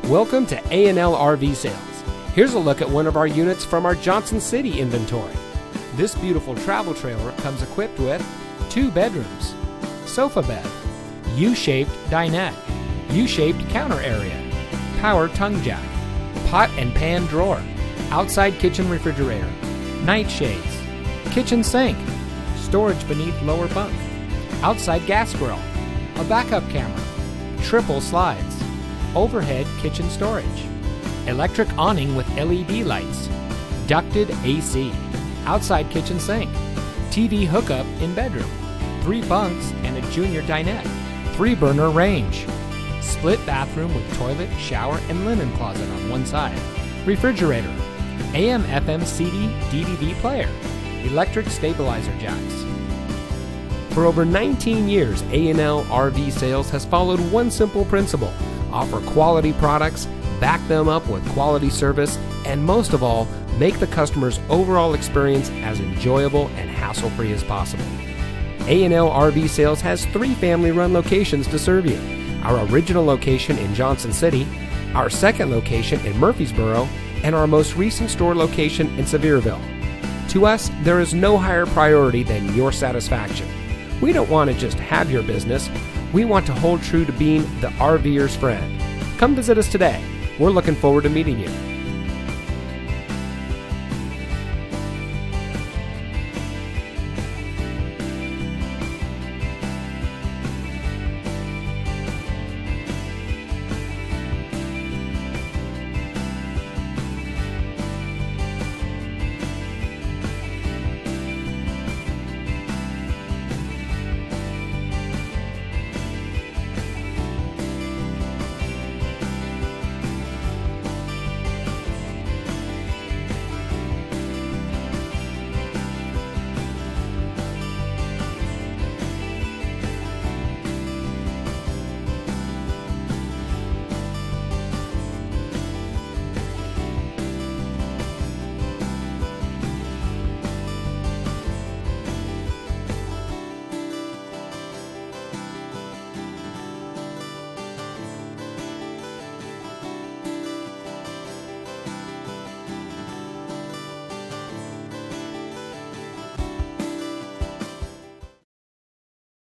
Welcome to A&L RV Sales. Here's a look at one of our units from our Johnson City inventory. This beautiful travel trailer comes equipped with 2 bedrooms, sofa bed, U-shaped dinette, U-shaped counter area, power tongue jack, pot and pan drawer, outside kitchen refrigerator, night shades, kitchen sink, storage beneath lower bunk, outside gas grill, a backup camera, triple slides, overhead kitchen storage, electric awning with LED lights, ducted AC, outside kitchen sink, TV hookup in bedroom, 3 bunks and a junior dinette, 3-burner range, split bathroom with toilet, shower, and linen closet on one side, refrigerator, AM FM CD DVD player, electric stabilizer jacks. For over 19 years, A&L RV Sales has followed one simple principle: offer quality products, back them up with quality service, and most of all, make the customer's overall experience as enjoyable and hassle-free as possible. A&L RV Sales has 3 family-run locations to serve you. Our original location in Johnson City, our second location in Murfreesboro, and our most recent store location in Sevierville. To us, there is no higher priority than your satisfaction. We don't want to just have your business. We want to hold true to being the RVer's friend. Come visit us today. We're looking forward to meeting you.